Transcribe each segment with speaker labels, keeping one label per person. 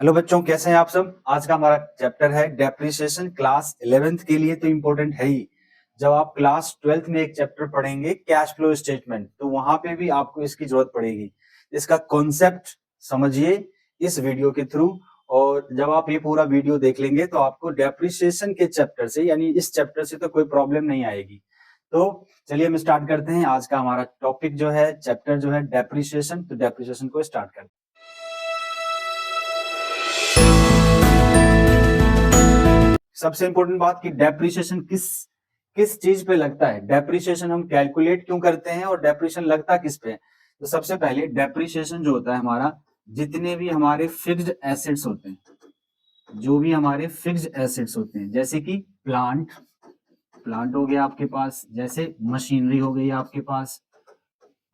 Speaker 1: Hello बच्चों, कैसे हैं आप सब। आज का हमारा चैप्टर है डेप्रिसिएशन। क्लास 11th के लिए तो इम्पोर्टेंट है ही। जब आप क्लास 12th में एक चैप्टर पढ़ेंगे कैश फ्लो स्टेटमेंट, तो वहां पे भी आपको इसकी जरूरत पड़ेगी। इसका कॉन्सेप्ट समझिए इस वीडियो के थ्रू, और जब आप ये पूरा वीडियो देख लेंगे तो आपको डेप्रिसिएशन के चैप्टर से यानी इस चैप्टर से तो कोई प्रॉब्लम नहीं आएगी। तो चलिए हम स्टार्ट करते हैं। आज का हमारा टॉपिक जो है, चैप्टर जो है डेप्रिसिएशन। तो डेप्रिसिएशन को स्टार्ट करते हैं। सबसे इंपॉर्टेंट बात कि डेप्रिसिएशन किस किस चीज पे लगता है। डेप्रिसिएशन हम कैलकुलेट क्यों करते हैं और डेप्रिसिएशन लगता किस पे है। तो सबसे पहले डेप्रिसिएशन जो होता है हमारा, जितने भी हमारे फिक्स्ड एसेट्स होते हैं, जो भी हमारे फिक्स्ड एसेट्स होते हैं, जैसे कि प्लांट हो गया आपके पास, जैसे मशीनरी हो गई आपके पास,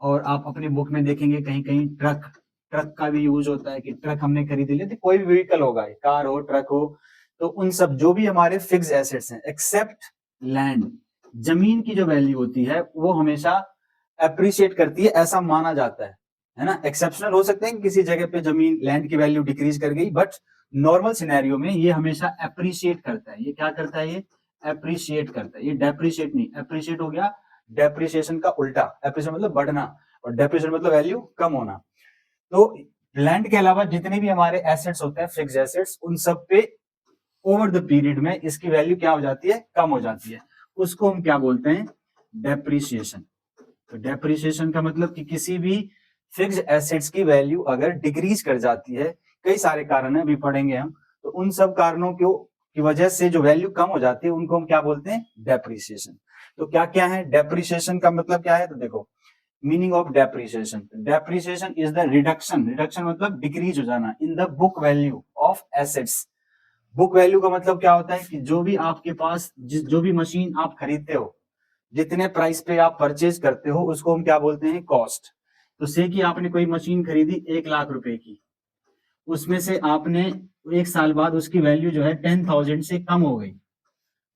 Speaker 1: और आप अपने बुक में देखेंगे कहीं कहीं ट्रक का भी यूज होता है कि ट्रक हमने खरीद लिया। तो कोई भी व्हीकल होगा, कार हो, ट्रक हो, तो उन सब जो भी हमारे फिक्स एसेट्स हैं, एक्सेप्ट लैंड, जमीन की जो वैल्यू होती है वो हमेशा अप्रिशिएट करती है, ऐसा माना जाता है ना। एक्सेप्शनल हो सकते हैं कि किसी जगह पे जमीन लैंड की वैल्यू डिक्रीज कर गई, बट नॉर्मल सिनेरियो में ये हमेशा अप्रिशिएट करता है। ये क्या करता है? ये अप्रिशिएट करता है। ये डेप्रिशिएट नहीं, अप्रिशिएट हो गया डेप्रिसिएशन का उल्टा। अप्रिशिएट मतलब बढ़ना और डेप्रिसिएट मतलब वैल्यू कम होना। तो लैंड के अलावा जितने भी हमारे एसेट्स होते हैं, फिक्स एसेट्स, उन सब पे ओवर द पीरियड में इसकी वैल्यू क्या हो जाती है? कम हो जाती है। उसको हम क्या बोलते हैं? डेप्रिसिएशन। तो डेप्रिसिएशन का मतलब कि किसी भी फिक्स एसेट्स की वैल्यू अगर डिक्रीज कर जाती है, कई सारे कारण है, अभी पढ़ेंगे हम, तो उन सब कारणों की वजह से जो वैल्यू कम हो जाती है उनको हम क्या बोलते हैं? डेप्रिसिएशन। तो क्या क्या है डेप्रिसिएशन का मतलब? क्या है तो देखो, meaning of depreciation. Depreciation is the reduction, reduction मतलब डिक्रीज हो जाना, in the book value of assets. Book value का मतलब क्या होता है कि जो भी आपके पास जो भी मशीन आप खरीदते हो, जितने प्राइस पे आप परचेज करते हो, उसको हम क्या बोलते हैं? कॉस्ट। तो से कि आपने कोई मशीन खरीदी 1 लाख रुपए की, उसमें से आपने 1 साल बाद उसकी वैल्यू जो है 10,000 से कम हो गई,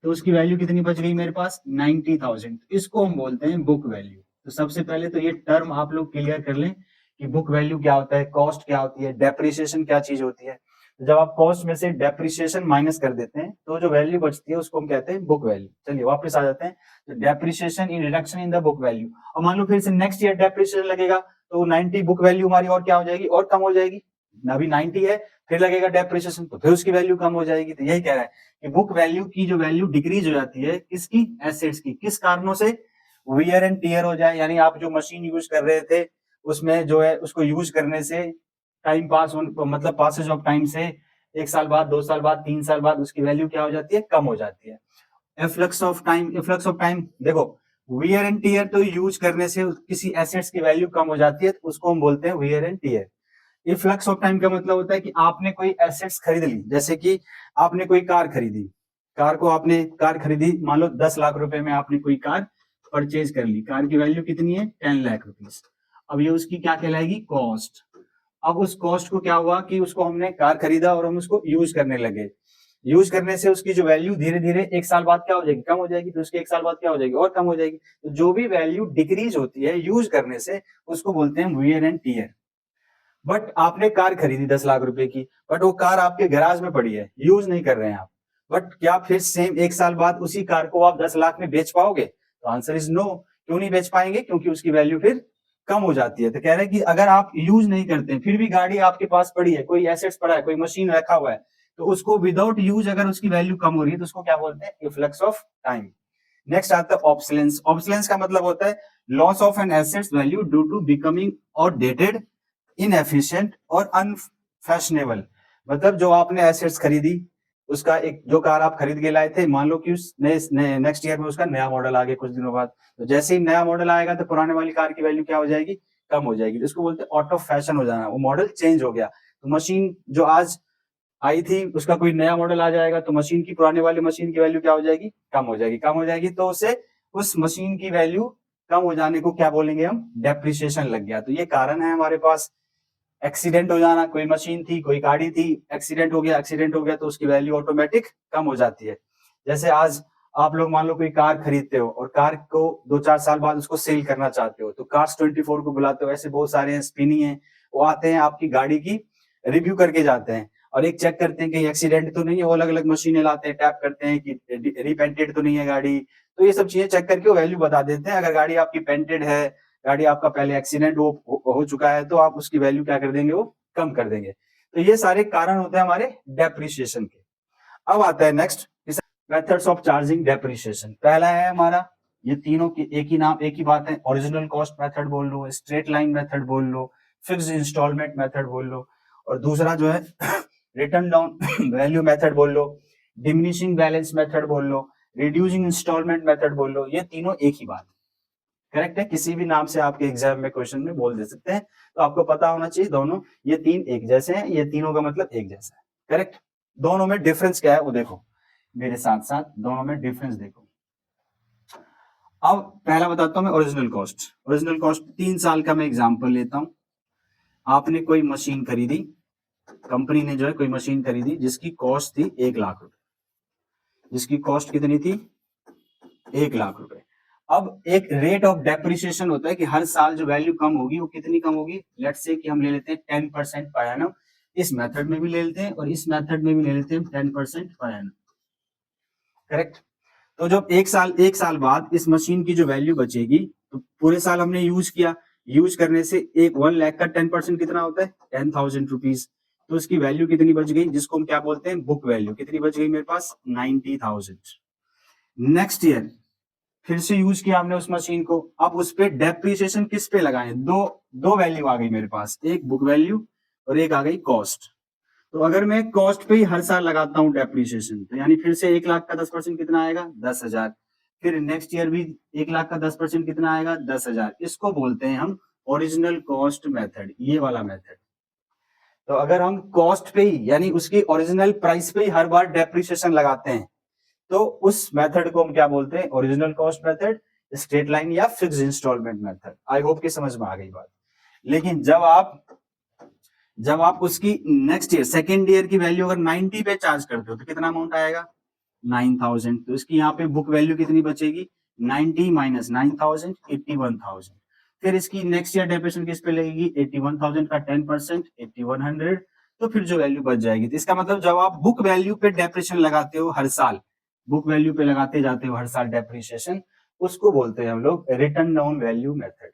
Speaker 1: तो उसकी वैल्यू कितनी बच गई मेरे पास? 90,000। इसको हम बोलते हैं बुक वैल्यू। तो सबसे पहले तो ये टर्म आप लोग क्लियर कर लें कि बुक वैल्यू क्या होता है, कॉस्ट क्या होती है, डेप्रिसिएशन क्या चीज होती है। तो जब आप कॉस्ट में से डेप्रिसिएशन माइनस कर देते हैं तो जो वैल्यू बचती है उसको हम कहते हैं बुक वैल्यू। चलिए वापस आ जाते हैं। तो depreciation in reduction in the book value. और मान लो फिर से नेक्स्ट ईयर डेप्रिसिएशन लगेगा, तो 90 बुक वैल्यू हमारी और क्या हो जाएगी? और कम हो जाएगी। अभी 90 है, फिर लगेगा डेप्रिसिएशन, तो फिर उसकी वैल्यू कम हो जाएगी। तो यही कह रहा है कि बुक वैल्यू की जो वैल्यू डिक्रीज हो जाती है, किसकी? एसेट्स की। किस कारणों से? वियर एंड टीयर हो जाए, यानी आप जो मशीन यूज कर रहे थे उसमें जो है उसको यूज करने से टाइम पास मतलब पासेज ऑफ टाइम से 1 साल बाद, 2 साल बाद, 3 साल बाद उसकी वैल्यू क्या हो जाती है? कम हो जाती है। Efflux of time, efflux of time देखो, वियर एंड टीयर तो यूज करने से किसी एसेट्स की वैल्यू कम हो जाती है, तो उसको हम बोलते हैं wear and tear. Efflux of time का मतलब होता है कि आपने कोई एसेट्स खरीद ली, जैसे कि आपने कोई कार खरीदी, कार खरीदी, मान लो 10 लाख रुपए में आपने कोई कार परचेज कर ली। कार की वैल्यू कितनी है? 10 लाख रुपीज। अब ये उसकी क्या कहलाएगी? कॉस्ट। अब उस कॉस्ट को क्या हुआ कि उसको हमने कार खरीदा और हम उसको यूज करने लगे। यूज करने से उसकी जो वैल्यू धीरे धीरे 1 साल बाद क्या हो जाएगी? कम हो जाएगी। फिर उसके 1 साल बाद क्या हो जाएगी? और कम हो जाएगी। तो जो भी वैल्यू डिक्रीज होती है यूज करने से, उसको बोलते हैं वियर एंड टीयर। बट आपने कार खरीदी 10 लाख रुपए की, बट वो कार आपके गैराज में पड़ी है, यूज नहीं कर रहे हैं आप। बट क्या फिर सेम 1 साल बाद उसी कार को आप 10 लाख में बेच पाओगे? तो आंसर इज नो। क्यों नहीं बेच पाएंगे? क्योंकि उसकी वैल्यू फिर कम हो जाती है। तो कह रहे हैं कि अगर आप यूज नहीं करते हैं, फिर भी गाड़ी आपके पास पड़ी है, कोई एसेट्स पड़ा है, कोई मशीन रखा हुआ है, तो उसको विदाउट यूज अगर उसकी वैल्यू कम हो रही है तो उसको क्या बोलते हैं? Efflux of time. नेक्स्ट आता है ऑब्सोलेंस। ऑब्सोलेंस का मतलब होता है loss of an assets value due to becoming outdated, inefficient और अनफैशनेबल। मतलब जो आपने एसेट्स खरीदी, उसका एक जो कार आप खरीद के लाए थे, मान लो कि उस नेक्स्ट ईयर में उसका नया मॉडल आ गया कुछ दिनों बाद, तो जैसे ही नया मॉडल आएगा तो पुराने वाली कार की वैल्यू क्या हो जाएगी? कम हो जाएगी। तो इसको बोलते हैं आउट ऑफ फैशन हो जाना, वो मॉडल चेंज हो गया। तो मशीन जो आज आई थी उसका कोई नया मॉडल आ जाएगा, तो मशीन की पुराने वाली मशीन की वैल्यू क्या हो जाएगी? कम हो जाएगी। कम हो जाएगी तो उसे उस मशीन की वैल्यू कम हो जाने को क्या बोलेंगे हम? डेप्रिसिएशन लग गया। तो ये कारण है हमारे पास। एक्सीडेंट हो जाना, कोई मशीन थी, कोई गाड़ी थी, एक्सीडेंट हो गया तो उसकी वैल्यू ऑटोमेटिक कम हो जाती है। जैसे आज आप लोग मान लो कोई कार खरीदते हो और कार को 2-4 साल बाद उसको सेल करना चाहते हो, तो कार्स 24 को बुलाते हो। ऐसे बहुत सारे स्पिनी है, वो आते हैं आपकी गाड़ी की रिव्यू करके जाते हैं। और एक चेक करते हैं कि एक्सीडेंट तो नहीं है, वो अलग अलग मशीनें लाते हैं, टैप करते हैं कि रिपेंटेड तो नहीं है गाड़ी, तो ये सब चीजें चेक करके वो वैल्यू बता देते हैं। अगर गाड़ी आपकी पेंटेड है, गाड़ी आपका पहले एक्सीडेंट हो चुका है, तो आप उसकी वैल्यू क्या कर देंगे, वो कम कर देंगे। तो ये सारे कारण होते हैं हमारे डेप्रिसिएशन के। अब आता है next methods of charging depreciation. पहला है हमारा, ये तीनों की एक ही नाम, एक ही बात है, ओरिजिनल कॉस्ट मेथड बोल लो, स्ट्रेट लाइन मेथड बोल लो, फिक्स्ड इंस्टॉलमेंट मेथड बोल लो, और दूसरा जो है रिटर्न डाउन वैल्यू मेथड बोल लो, डिमिनिशिंग बैलेंस मेथड बोल लो, रिड्यूसिंग इंस्टॉलमेंट मेथड बोल लो। ये तीनों एक ही बात करेक्ट है, किसी भी नाम से आपके एग्जाम में क्वेश्चन में बोल दे सकते हैं, तो आपको पता होना चाहिए दोनों ये तीन एक जैसे हैं, ये तीनों का मतलब एक जैसा है। करेक्ट। दोनों में डिफरेंस क्या है वो देखो मेरे साथ साथ, दोनों में डिफरेंस देखो। अब पहला बताता हूं मैं ओरिजिनल कॉस्ट। ओरिजिनल कॉस्ट 3 साल का मैं एग्जांपल लेता हूं। आपने कोई मशीन खरीदी, कंपनी ने जो है कोई मशीन खरीदी जिसकी कॉस्ट थी 1 लाख रुपए, जिसकी कॉस्ट कितनी थी 1 लाख रुपए। अब एक रेट ऑफ डेप्रिसिएशन होता है कि हर साल जो वैल्यू कम होगी वो कितनी कम होगी, लेट्स से कि हम ले लेते हैं 10% पर एनम, इस मेथड में भी ले लेते हैं और इस मेथड में भी ले लेते हैं 10% पर एनम। करेक्ट। तो जब एक साल बाद इस मशीन की जो वैल्यू बचेगी, तो पूरे साल हमने यूज किया, यूज करने से एक 1 लाख का 10% कितना होता है 10,000 रुपीज, तो उसकी वैल्यू कितनी बच गई, जिसको हम क्या बोलते हैं बुक वैल्यू, कितनी बच गई मेरे पास 90,000। नेक्स्ट ईयर फिर से यूज किया हमने उस मशीन को, अब उस पे डेप्रिसिएशन किस पे लगाए, दो वैल्यू आ गई मेरे पास, एक बुक वैल्यू और एक आ गई कॉस्ट। तो अगर मैं कॉस्ट पे ही हर साल लगाता हूँ डेप्रिसिएशन, तो यानी फिर से 1 लाख का 10% कितना आएगा 10,000, फिर नेक्स्ट ईयर भी 1 लाख का 10% कितना आएगा 10,000। इसको बोलते हैं हम ओरिजिनल कॉस्ट मेथड, ये वाला मेथड। तो अगर हम कॉस्ट पे ही यानी उसकी ओरिजिनल प्राइस पे ही हर बार डेप्रिसिएशन लगाते हैं, तो उस मेथड को हम क्या बोलते हैं original cost method, straight line या fixed installment method. I hope कि समझ में आ गई बात। लेकिन जब आप उसकी नेक्स्ट ईयर सेकेंड ईयर की वैल्यू अगर 90 पे चार्ज करते हो तो कितना अमाउंट आएगा 9,000। तो इसकी यहाँ पे बुक वैल्यू कितनी बचेगी 90 माइनस 9,000 81,000। फिर इसकी नेक्स्ट ईयर डेप्रिसिएशन किस पे लगेगी 81,000 का 10% 8100, तो फिर जो वैल्यू बच जाएगी। तो इसका मतलब जब आप बुक वैल्यू पे डेप्रिसिएशन लगाते हो हर साल, बुक वैल्यू पे लगाते जाते हो हर साल डेप्रिसिएशन, उसको बोलते हैं हम लोग रिटर्न डाउन वैल्यू मेथड।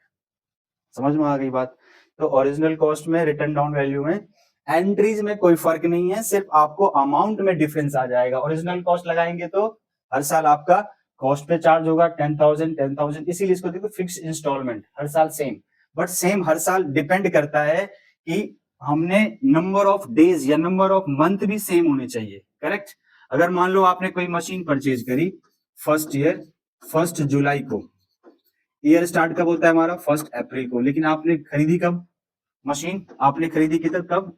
Speaker 1: समझ में आ गई बात। तो ओरिजिनल कॉस्ट में रिटर्न डाउन वैल्यू में एंट्रीज में कोई फर्क नहीं है, सिर्फ आपको अमाउंट में डिफरेंस आ जाएगा। ओरिजिनल कॉस्ट लगाएंगे तो हर साल आपका कॉस्ट पे चार्ज होगा 10,000, इसीलिए इसको देखो फिक्स इंस्टॉलमेंट हर साल सेम, बट सेम हर साल डिपेंड करता है कि हमने नंबर ऑफ डेज या नंबर ऑफ मंथ भी सेम होने चाहिए। करेक्ट। अगर मान लो आपने कोई मशीन परचेज करी फर्स्ट जुलाई को, ईयर स्टार्ट कब होता है हमारा 1 अप्रैल को, लेकिन आपने खरीदी कब मशीन, आपने खरीदी कब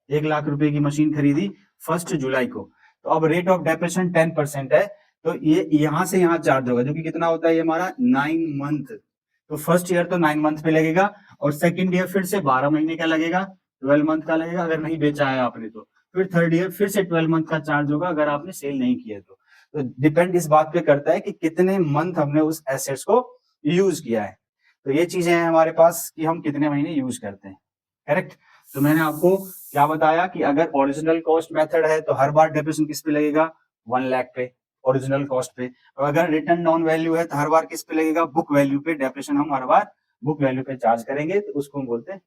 Speaker 1: 1 लाख रुपए की मशीन खरीदी 1 जुलाई को। तो अब रेट ऑफ डेप्रिसिएशन 10% है, तो ये यहां से यहां चार्ज होगा, जो कि कितना होता है ये हमारा 9 मंथ। तो फर्स्ट ईयर तो 9 मंथ पे लगेगा और सेकंड ईयर फिर से 12 महीने का लगेगा, 12 मंथ का लगेगा अगर नहीं बेचा है आपने तो। फिर थर्ड ईयर फिर से 12 मंथ का चार्ज होगा अगर आपने सेल नहीं किया तो डिपेंड इस बात पे करता है कि कितने मंथ हमने उस एसेट्स को यूज किया है। तो ये चीजें हैं हमारे पास कि हम कितने महीने यूज करते हैं। करेक्ट। तो मैंने आपको क्या बताया कि अगर ओरिजिनल कॉस्ट मेथड है तो हर बार डेप्रिसिएशन किस पे लगेगा 1 लाख पे ओरिजिनल कॉस्ट पे, और अगर रिटर्न डाउन वैल्यू है तो हर बार किस पे लगेगा बुक वैल्यू पे, डेप्रिसिएशन हम हर बार बुक वैल्यू पे चार्ज करेंगे, तो उसको हम बोलते हैं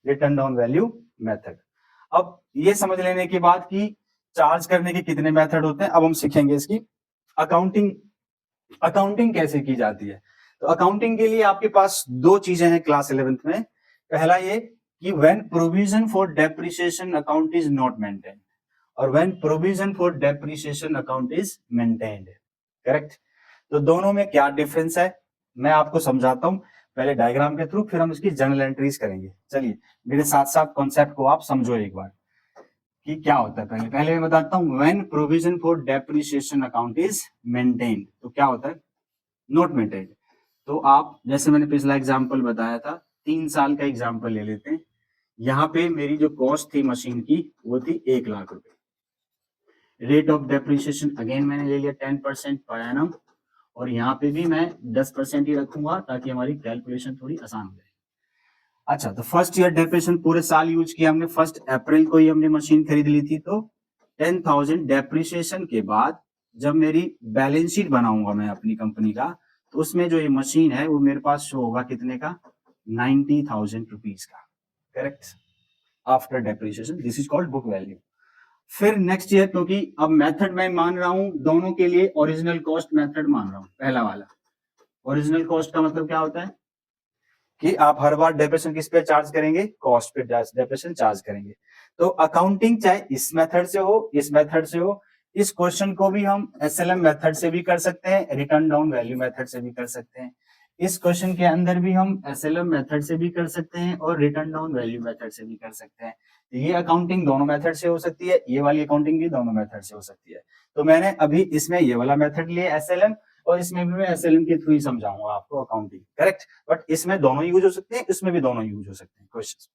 Speaker 1: रिटर्न डाउन वैल्यू मेथड। अब ये समझ लेने के बाद कि चार्ज करने के कितने मेथड होते हैं, अब हम सीखेंगे इसकी अकाउंटिंग कैसे की जाती है। तो अकाउंटिंग के लिए आपके पास 2 चीजें हैं क्लास 11th में। पहला ये कि when provision for depreciation account is not maintained और when provision for depreciation account is maintained. Correct. तो दोनों में क्या डिफरेंस है मैं आपको समझाता हूं, पहले डायग्राम के थ्रू, फिर हम इसकी जनरल एंट्रीज करेंगे। चलिए मेरे साथ साथ कॉन्सेप्ट को आप समझो एक बार कि क्या होता है। पहले मैं बताता हूं when provision for depreciation account is maintained, तो क्या होता है नॉट मेंटेन्ड। तो आप जैसे मैंने पिछला एग्जांपल बताया था 3 साल का एग्जांपल ले लेते हैं। यहाँ पे मेरी जो कॉस्ट थी मशीन की वो थी 1 लाख रुपए। रेट ऑफ डेप्रिसिएशन अगेन मैंने ले लिया 10% पर एनम, और यहाँ पे भी मैं 10% ही रखूंगा ताकि हमारी कैलकुलेशन थोड़ी आसान हो जाए। अच्छा, तो फर्स्ट ईयर डेप्रिसिएशन पूरे साल यूज किया हमने, 1 अप्रैल को ही हमने मशीन खरीद ली थी, तो 10,000 डेप्रिसिएशन के बाद जब मेरी बैलेंस शीट बनाऊंगा मैं अपनी कंपनी का, तो उसमें जो ये मशीन है वो मेरे पास शो होगा कितने का, 90,000 रुपीज का, correct, after depreciation, this is called book value. फिर नेक्स्ट ईयर, क्योंकि अब मेथड मैं मान रहा हूं दोनों के लिए ओरिजिनल कॉस्ट मेथड मान रहा हूं, पहला वाला। ओरिजिनल कॉस्ट का मतलब क्या होता है कि आप हर बार डेप्रिसिएशन किस पे चार्ज करेंगे, कॉस्ट पे डेप्रिसिएशन चार्ज करेंगे। तो अकाउंटिंग चाहे इस मेथड से हो, इस मेथड से हो, इस क्वेश्चन को भी हम एसएलएम मेथड से भी कर सकते हैं, रिटर्न डाउन वैल्यू मेथड से भी कर सकते हैं। इस क्वेश्चन के अंदर भी हम एसएलएम मेथड से भी कर सकते हैं और रिटर्न डाउन वैल्यू मेथड से भी कर सकते हैं। ये अकाउंटिंग दोनों मेथड से हो सकती है, ये वाली अकाउंटिंग भी दोनों मेथड से हो सकती है। तो मैंने अभी इसमें ये वाला मेथड लिया एसएलएम, और इसमें भी मैं एसएलएम के थ्रू ही समझाऊंगा आपको अकाउंटिंग, करेक्ट। बट इसमें दोनों यूज हो सकते हैं, इसमें भी दोनों यूज हो सकते हैं क्वेश्चन।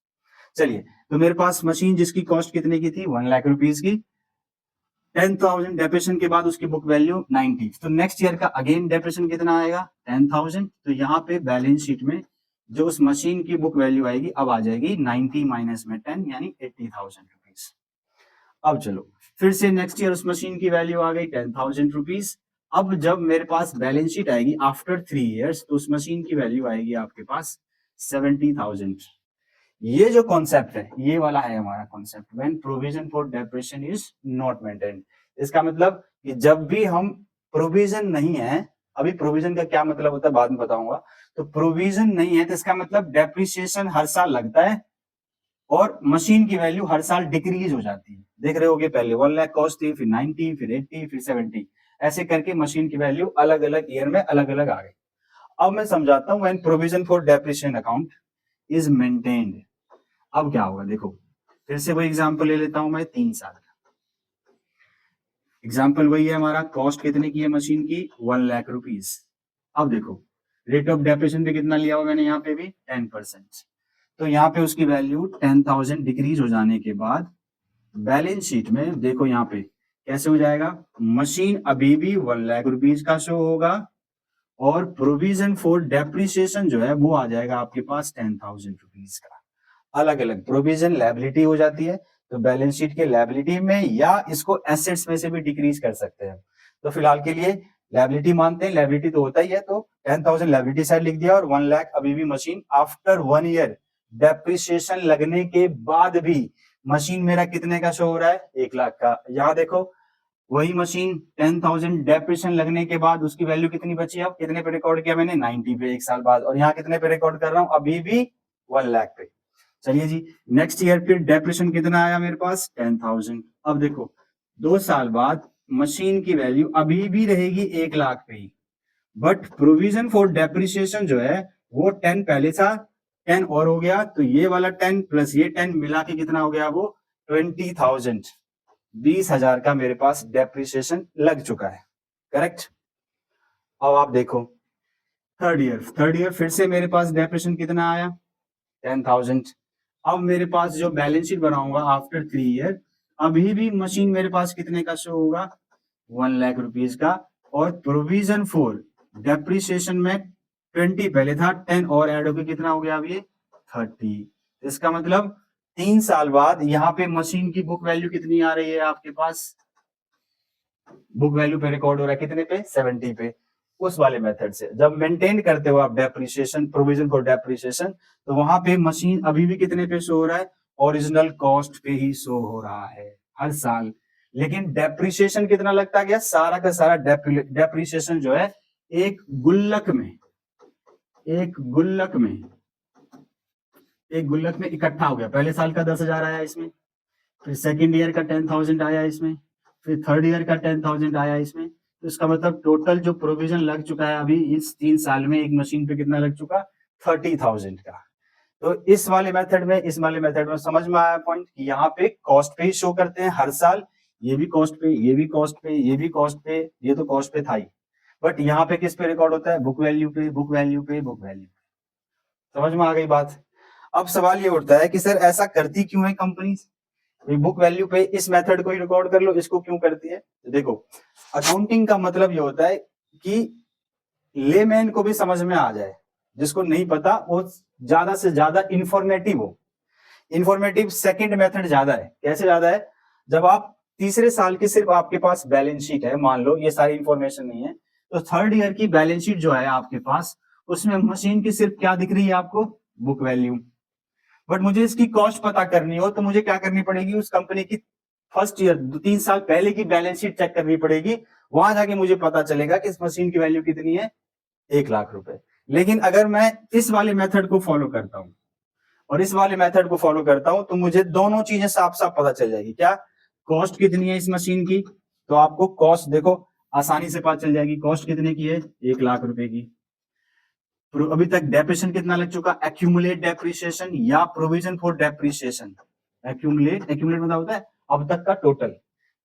Speaker 1: चलिए, तो मेरे पास मशीन जिसकी कॉस्ट कितने की थी, 1 लाख रुपीज की, 10,000 डेप्रिसिएशन के बाद उसकी बुक वैल्यू 90, तो नेक्स्ट ईयर का अगेन डेप्रिसिएशन कितना आएगा, 10,000। तो यहाँ पे बैलेंस शीट में जो उस मशीन की बुक वैल्यू आएगी अब आ जाएगी 90 माइनस में 10, यानी 80,000 रुपीज। अब चलो, फिर से नेक्स्ट ईयर उस मशीन की वैल्यू आ गई 10,000 रुपीज। अब जब मेरे पास बैलेंस शीट आएगी आफ्टर 3 इयर्स, तो उस मशीन की वैल्यू आएगी आपके पास 70,000। ये जो कॉन्सेप्ट है, ये वाला है हमारा concept, when provision for depreciation is not maintained. इसका मतलब कि जब भी हम प्रोविजन नहीं है, अभी प्रोविजन का क्या मतलब होता है बाद में बताऊंगा, तो प्रोविजन नहीं है तो इसका मतलब डेप्रिसिएशन हर साल लगता है और मशीन की वैल्यू हर साल डिक्रीज हो जाती है। देख रहे होगे, पहले 1 लाख कॉस्ट थी, फिर 90, फिर 80, फिर 70, ऐसे करके मशीन की वैल्यू अलग अलग ईयर में अलग अलग आ गई। अब मैं समझाता हूं, when provision for depreciation account is maintained, अब क्या होगा देखो, फिर से वही एग्जांपल ले लेता हूं मैं, 3 साल का एग्जांपल वही है हमारा। कॉस्ट कितने की है मशीन की, 1 लाख रुपीज। अब देखो, रेट ऑफ डेप्रिसिएशन पे कितना लिया हुआ मैंने, यहाँ पे भी 10%। तो यहाँ पे उसकी वैल्यू 10,000 डिक्रीज हो जाने के बाद बैलेंस शीट में देखो यहाँ पे कैसे हो जाएगा, मशीन अभी भी 1 लाख रुपीज का शो होगा और प्रोविजन फॉर डेप्रिसिएशन जो है वो आ जाएगा आपके पास 10,000 रुपीज का। अलग अलग प्रोविजन लायबिलिटी हो जाती है, तो बैलेंस शीट के लायबिलिटी में या इसको एसेट्स में से भी डिक्रीज कर सकते हैं। तो फिलहाल के लिए लायबिलिटी मानते हैं, लायबिलिटी तो होता ही है, तो 10,000 लायबिलिटी साइड लिख दिया और 1 लाख अभी भी मशीन आफ्टर 1 ईयर डेप्रिसिएशन लगने के बाद भी मशीन मेरा कितने का शो हो रहा है, 1 लाख का। यहाँ देखो, वही मशीन 10,000 डेप्रिसिएशन लगने के बाद उसकी वैल्यू कितनी बची, अब कितने पे रिकॉर्ड किया मैंने, 90 पे 1 साल बाद, और यहाँ कितने पे रिकॉर्ड कर रहा हूँ, अभी भी 1 लाख पे। चलिए जी, नेक्स्ट ईयर फिर डेप्रिसिएशन कितना आया मेरे पास, 10,000। अब देखो 2 साल बाद मशीन की वैल्यू अभी भी रहेगी 1 लाख पे ही, बट प्रोविजन फॉर डेप्रिसिएशन जो है वो 10 पहले था, 10 और हो गया, तो ये वाला 10 प्लस ये 10 मिला के कितना हो गया, वो 20,000, 20,000 का मेरे पास डेप्रिसिएशन लग चुका है, करेक्ट। अब आप देखो थर्ड ईयर फिर से मेरे पास डेप्रिसिएशन कितना आया, 10,000। अब मेरे पास जो बैलेंस शीट बनाऊंगा आफ्टर 3 ईयर, अभी भी मशीन मेरे पास कितने का शो होगा, 1 लाख रुपीज का, और प्रोविजन फॉर डेप्रिसिएशन में 20 पहले था, 10 और ऐड होकर कितना हो गया अब ये 30। इसका मतलब 3 साल बाद यहाँ पे मशीन की बुक वैल्यू कितनी आ रही है आपके पास, बुक वैल्यू पे रिकॉर्ड हो रहा है कितने पे, 70 पे। उस वाले मेथड से जब मेंटेन करते हो आप डेप्रिसिएशन, प्रोविजन फॉर डेप्रिसिएशन, तो वहां पे मशीन अभी भी कितने पे शो हो रहा है, ओरिजिनल कॉस्ट पे ही शो हो रहा है हर साल। लेकिन डेप्रिसिएशन कितना लगता गया, सारा का सारा डेप्रिसिएशन जो है एक गुल्लक में इकट्ठा हो गया। पहले साल का 10,000 आया इसमें, फिर सेकेंड ईयर का 10,000 आया इसमें, फिर थर्ड ईयर का 10,000 आया इसमें। तो इसका मतलब टोटल जो प्रोविजन लग चुका है अभी इस 3 साल में एक मशीन पे कितना लग चुका, 30,000 का। तो इस वाले मेथड में समझ में आया पॉइंट कि यहाँ पे कॉस्ट पे ही शो करते हैं हर साल, ये भी कॉस्ट पे, ये भी कॉस्ट पे, ये भी कॉस्ट पे, ये तो कॉस्ट पे था ही, बट यहाँ पे किस पे रिकॉर्ड होता है, बुक वैल्यू पे, बुक वैल्यू पे, बुक वैल्यू पे। समझ में आ गई बात। अब सवाल ये उठता है कि सर ऐसा करती क्यों है कंपनी, बुक वैल्यू पे इस मेथड को ही रिकॉर्ड कर लो, इसको क्यों करती है। तो देखो, अकाउंटिंग का मतलब ये होता है कि लेमैन को भी समझ में आ जाए, जिसको नहीं पता वो ज्यादा से ज्यादा इंफॉर्मेटिव हो। इंफॉर्मेटिव सेकंड मेथड ज्यादा है। कैसे ज्यादा है? जब आप तीसरे साल की सिर्फ आपके पास बैलेंस शीट है, मान लो ये सारी इंफॉर्मेशन नहीं है, तो थर्ड ईयर की बैलेंस शीट जो है आपके पास, उसमें मशीन की सिर्फ क्या दिख रही है आपको? Book value. बट मुझे इसकी कॉस्ट पता करनी हो तो मुझे क्या करनी पड़ेगी? उस कंपनी की फर्स्ट ईयर 3 साल पहले की बैलेंस शीट चेक करनी पड़ेगी। वहां जाके मुझे पता चलेगा कि इस मशीन की वैल्यू कितनी है, 1 लाख रुपए। लेकिन अगर मैं इस वाले मेथड को फॉलो करता हूं और इस वाले मेथड को फॉलो करता हूं तो मुझे दोनों चीजें साफ साफ पता चल जाएगी। क्या? कॉस्ट कितनी है इस मशीन की, तो आपको कॉस्ट देखो आसानी से पता चल जाएगी। कॉस्ट कितने की है? 1 लाख रुपए की। अभी तक डेप्रिसिएशन कितना लग चुका? एक्यूमुलेट डेप्रिसिएशन या प्रोविजन फॉर डेप्रिसिएशन। एक्यूमुलेट मतलब होता है अब तक का टोटल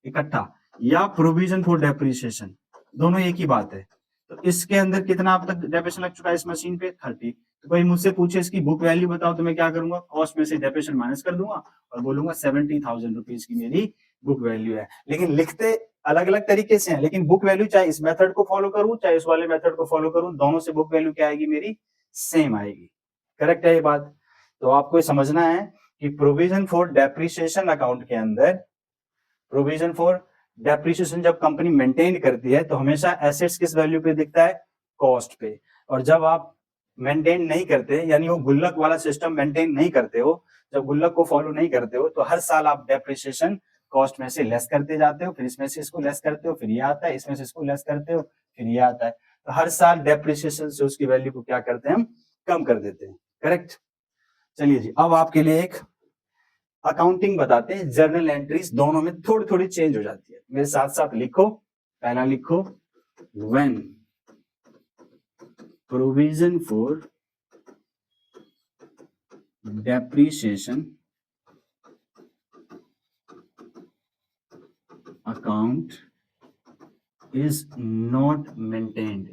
Speaker 1: इकट्ठा, या प्रोविजन फॉर डेप्रिसिएशन, दोनों एक ही बात है। तो इसके अंदर कितना अब तक डेप्रिसिएशन लग चुका है इस मशीन पे? 30। तो कोई मुझसे पूछे इसकी बुक वैल्यू बताओ तो मैं क्या करूंगा? कॉस्ट में से डेप्रिसिएशन माइनस कर दूंगा और बोलूंगा 70,000 रुपीज की मेरी बुक वैल्यू है। लेकिन लिखते अलग अलग तरीके से हैं, लेकिन बुक वैल्यू चाहे इस मेथड को फॉलो करूं चाहे इस वाले मेथड को फॉलो करूं, दोनों से बुक वैल्यू क्या आएगी मेरी? सेम आएगी। करेक्ट है ये बात? तो आपको ये समझना है कि प्रोविजन फॉर डेप्रिसिएशन अकाउंट के अंदर, प्रोविजन फॉर डेप्रिसिएशन जब कंपनी मेंटेन करती है तो हमेशा एसेट्स किस वैल्यू पे दिखता है? कॉस्ट पे। और जब आप मेंटेन नहीं करते, यानी वो गुल्लक वाला सिस्टम मेंटेन नहीं करते हो, जब गुल्लक को फॉलो नहीं करते हो, तो हर साल आप डेप्रिसिएशन कॉस्ट में से लेस करते जाते हो, फिर इसमें से इसको लेस करते हो, फिर ये आता है, इसमें से इसको लेस करते हो, फिर ये आता है। तो हर साल डेप्रिसिएशन से उसकी वैल्यू को क्या करते हैं? हम कम कर देते हैं। करेक्ट? चलिए जी, अब आपके लिए एक अकाउंटिंग बताते हैं। जर्नल एंट्रीज दोनों में थोड़ी थोड़ी चेंज हो जाती है, मेरे साथ साथ लिखो। पहला लिखो, when provision for depreciation account is not maintained,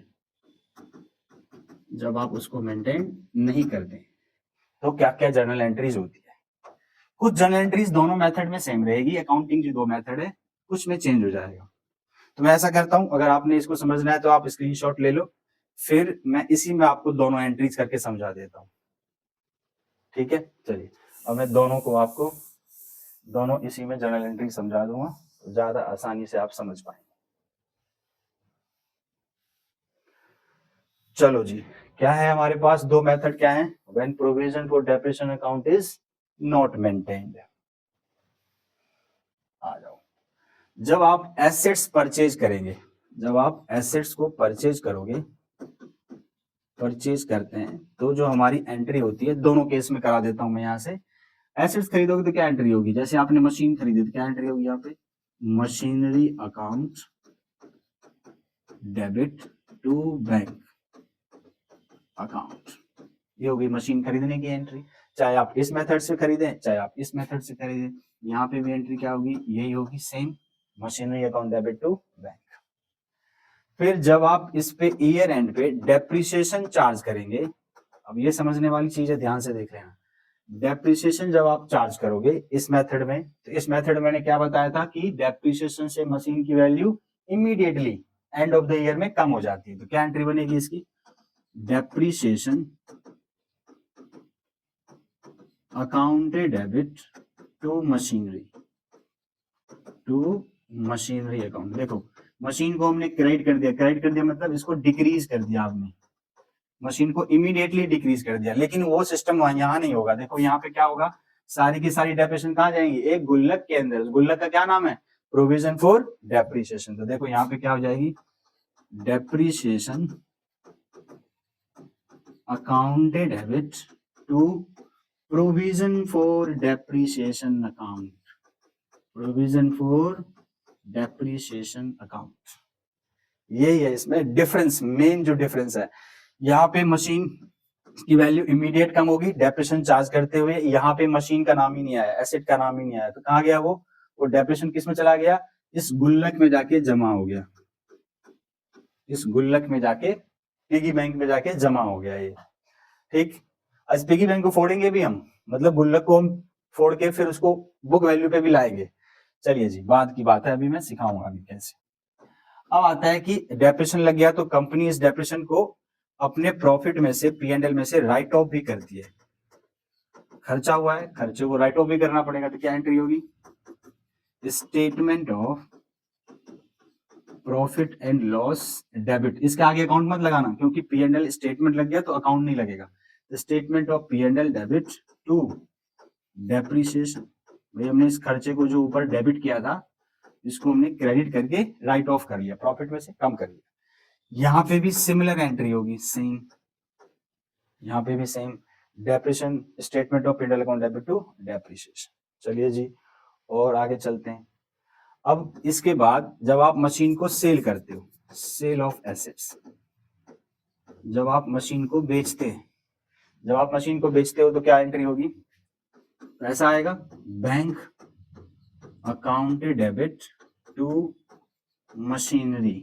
Speaker 1: जब आप उसको मेंटेन नहीं करते तो क्या क्या जर्नल एंट्रीज होती है। कुछ जर्नल एंट्रीज दोनों मेथड में सेम रहेगी, अकाउंटिंग जो दो मेथड है कुछ में चेंज हो जाएगा। तो मैं ऐसा करता हूं, अगर आपने इसको समझना है तो आप स्क्रीनशॉट ले लो, फिर मैं इसी में आपको दोनों एंट्रीज करके समझा देता हूं। ठीक है? चलिए, अब मैं दोनों को आपको दोनों इसी में जर्नल एंट्री समझा दूंगा, तो ज्यादा आसानी से आप समझ पाएंगे। चलो जी, क्या है हमारे पास? दो मेथड क्या है? When provision for depreciation account is not maintained. आ जाओ, जब आप एसेट्स परचेज करेंगे, जब आप एसेट्स को परचेज करोगे, परचेज करते हैं, तो जो हमारी एंट्री होती है, दोनों केस में करा देता हूं मैं यहां से। एसेट्स खरीदोगे तो क्या एंट्री होगी? जैसे आपने मशीन खरीदी तो क्या एंट्री होगी यहाँ पे? Machinery account debit to bank account, ये होगी मशीन खरीदने की एंट्री। चाहे आप इस मेथड से खरीदें चाहे आप इस मेथड से खरीदें, यहाँ पे भी एंट्री क्या होगी? यही होगी, same, machinery account debit to bank. फिर जब आप इस पे ईयर एंड पे डेप्रिसिएशन चार्ज करेंगे, अब ये समझने वाली चीज है, ध्यान से देख लेना। डेप्रिसिएशन जब आप चार्ज करोगे इस मेथड में, तो इस मेथड में मैंने क्या बताया था कि डेप्रिसिएशन से मशीन की value immediately end of the year में कम हो जाती है। तो क्या एंट्री बनेगी इसकी? Depreciation accounted debit to machinery account. देखो, मशीन को हमने क्रेडिट कर दिया, क्रेडिट कर दिया मतलब इसको डिक्रीज कर दिया आपने, मशीन को इमीडिएटली डिक्रीज कर दिया, लेकिन वो सिस्टम यहाँ नहीं होगा। देखो यहाँ पे क्या होगा? सारी की सारी डेप्रिसिएशन कहाँ जाएंगी? एक गुल्लक के अंदर। गुल्लक का क्या नाम है? Provision for depreciation. तो देखो यहाँ पे क्या हो जाएगी? Depreciation accounted debit to provision for depreciation account, provision for depreciation account. यही है इसमें डिफरेंस, मेन जो डिफरेंस है। यहाँ पे मशीन की वैल्यू इमीडिएट कम होगी डेप्रिसिएशन चार्ज करते हुए, यहाँ पे मशीन का नाम ही नहीं आया, एसेट का नाम ही नहीं आया। तो कहाँ गया वो डेप्रिसिएशन किस में चला गया? इस गुल्लक में जाके जमा हो गया, इस गुल्लक में जाके पिगी बैंक में जाके जमा हो गया ये। ठीक, इस पिगी बैंक को फोड़ेंगे भी हम, मतलब गुल्लक को हम फोड़ के फिर उसको बुक वैल्यू पे भी लाएंगे। चलिए जी, बाद की बात है, अभी मैं सिखाऊंगा अभी कैसे। अब आता है कि डेप्रिसिएशन लग गया तो कंपनी इस डेप्रिसिएशन को अपने प्रॉफिट में से P&L में से राइट ऑफ भी करती है। खर्चा हुआ है, खर्चे को राइट ऑफ भी करना पड़ेगा, तो क्या एंट्री होगी? Statement of profit and loss debit. इसके आगे अकाउंट मत लगाना, क्योंकि P&L स्टेटमेंट लग गया तो अकाउंट नहीं लगेगा। Statement of P&L debit to depreciation. भाई हमने इस खर्चे को जो ऊपर डेबिट किया था, इसको हमने क्रेडिट करके राइट ऑफ कर लिया, प्रॉफिट में से कम कर लिया। यहाँ पे भी सिमिलर एंट्री होगी, सेम। यहाँ पे भी same, depreciation, statement of P&L account debit to depreciation. चलिए जी, और आगे चलते हैं। अब इसके बाद जब आप मशीन को सेल करते हो, सेल ऑफ एसेट्स, जब आप मशीन को बेचते हैं, जब आप मशीन को बेचते हो तो क्या एंट्री होगी? ऐसा आएगा, bank account debit to machinery.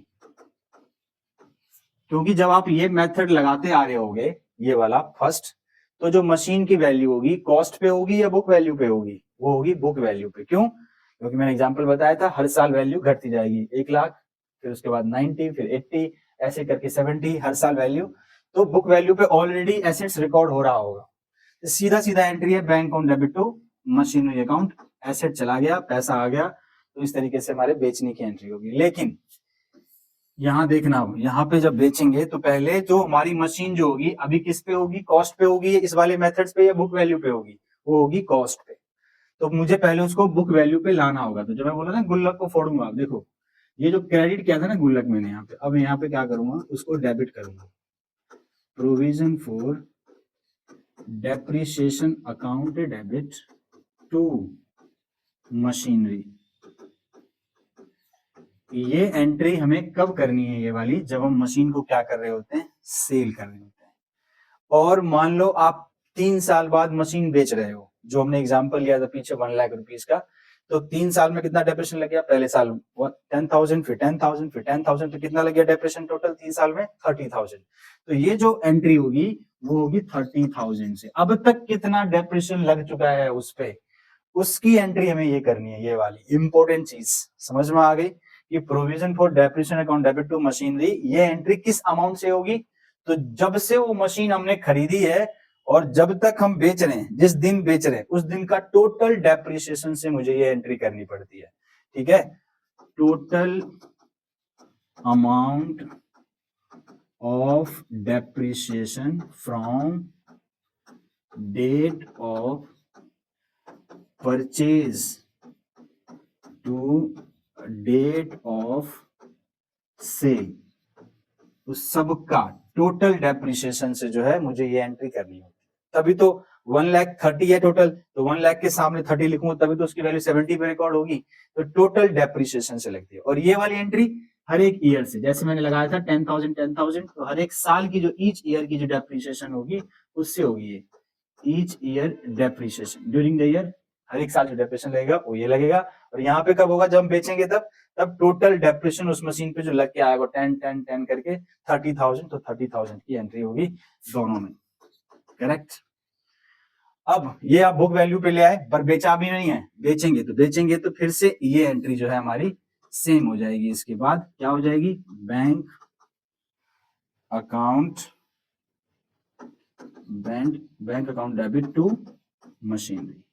Speaker 1: क्योंकि जब आप ये मेथड लगाते आ रहे होगे, ये वाला फर्स्ट, तो जो मशीन की वैल्यू होगी कॉस्ट पे होगी या बुक वैल्यू पे होगी? वो होगी बुक वैल्यू पे। क्यों? क्योंकि मैंने एग्जांपल बताया था, हर साल वैल्यू घटती जाएगी। 1 लाख, फिर उसके बाद 90, फिर 80, ऐसे करके 70, हर साल वैल्यू। तो बुक वैल्यू पे ऑलरेडी एसेट्स रिकॉर्ड हो रहा होगा। तो सीधा सीधा एंट्री है bank account debit to machinery account. Asset चला गया, पैसा आ गया, तो इस तरीके से हमारे बेचने की एंट्री होगी। लेकिन यहाँ देखना, यहाँ पे जब बेचेंगे तो पहले जो हमारी मशीन जो होगी अभी किस पे होगी? कॉस्ट पे होगी, इस वाले मेथड्स पे, या बुक वैल्यू पे होगी? वो होगी कॉस्ट पे। तो मुझे पहले उसको बुक वैल्यू पे लाना होगा। तो जब मैं बोला ना गुल्लक को फोड़ूंगा, देखो ये जो क्रेडिट किया था ना गुल्लक मैंने यहाँ पे, अब यहाँ पे क्या करूंगा? उसको डेबिट करूंगा। Provision for depreciation account debit to machinery. ये एंट्री हमें कब करनी है? ये वाली जब हम मशीन को क्या कर रहे होते हैं? सेल कर रहे होते हैं। और मान लो आप 3 साल बाद मशीन बेच रहे हो, जो हमने एग्जांपल लिया था पीछे 1 लाख रुपीस का, तो 3 साल में कितना डेप्रेशन लग गया? पहले साल 10,000, फिर 10,000, फिर 10,000, तो कितना लग गया डेप्रेशन टोटल 3 साल में? 30,000। तो ये जो एंट्री होगी वो होगी 30,000 से। अब तक कितना डेप्रेशन लग चुका है उस पे, उसकी एंट्री हमें ये करनी है। ये वाली इंपॉर्टेंट चीज समझ में आ गई कि provision for depreciation account debit to machinery, ये एंट्री किस अमाउंट से होगी? तो जब से वो मशीन हमने खरीदी है और जब तक हम बेच रहे हैं, जिस दिन बेच रहे हैं उस दिन का टोटल डेप्रिसिएशन से मुझे ये एंट्री करनी पड़ती है। ठीक है, total amount of depreciation from date of purchase to date of sale, उस सब का टोटल डेप्रिसिएशन से जो है मुझे ये एंट्री करनी होती है। तभी तो 1,30,000 है टोटल, तो 1 लाख के सामने 30 लिखूंगा तभी तो उसकी वैल्यू 70 पे रिकॉर्ड होगी। तो टोटल डेप्रिसिएशन से लगती है। और ये वाली एंट्री हर एक ईयर से, जैसे मैंने लगाया था 10,000 10,000, तो हर एक साल की जो ईच ईयर की जो डेप्रिसिएशन होगी उससे होगी ये each year depreciation during the year. हर एक साल जो डेप्रिसिएशन लगेगा वो ये लगेगा। और यहाँ पे कब होगा? जब हम बेचेंगे तब टोटल डेप्रिसिएशन उस मशीन पे जो लग के आएगा 10 10 10 करके 30,000, तो 30,000 की एंट्री होगी दोनों में। करेक्ट। अब ये आप बुक वैल्यू पे ले आए, पर बेचा भी नहीं है, बेचेंगे तो फिर से ये एंट्री जो है हमारी सेम हो जाएगी। इसके बाद क्या हो जाएगी? Bank account debit to machinery.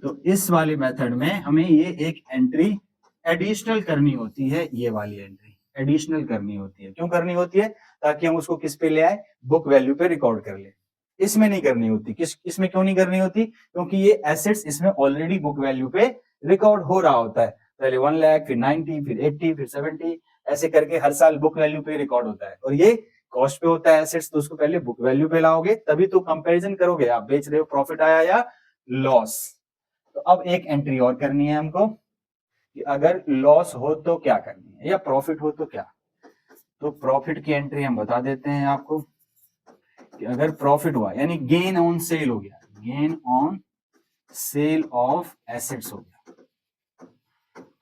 Speaker 1: तो इस वाले मेथड में हमें ये एक एंट्री एडिशनल करनी होती है। ये वाली एंट्री एडिशनल करनी होती है। क्यों करनी होती है? ताकि हम उसको किस पे ले आए? बुक वैल्यू पे रिकॉर्ड कर ले। इसमें नहीं करनी होती। इसमें क्यों नहीं करनी होती? क्योंकि ये एसेट्स इसमें ऑलरेडी बुक वैल्यू पे रिकॉर्ड हो रहा होता है। पहले 1 लाख, फिर 90, फिर 80, फिर 70, ऐसे करके हर साल बुक वैल्यू पे रिकॉर्ड होता है। और ये कॉस्ट पे होता है एसेट्स, तो उसको पहले बुक वैल्यू पे लाओगे तभी तो कंपैरिजन करोगे आप बेच रहे हो प्रॉफिट आया या लॉस। तो अब एक एंट्री और करनी है हमको कि अगर लॉस हो तो क्या करनी है या प्रॉफिट हो तो क्या। तो प्रॉफिट की एंट्री हम बता देते हैं आपको कि अगर प्रॉफिट हुआ यानी गेन ऑन सेल हो गया, gain on sale of assets हो गया,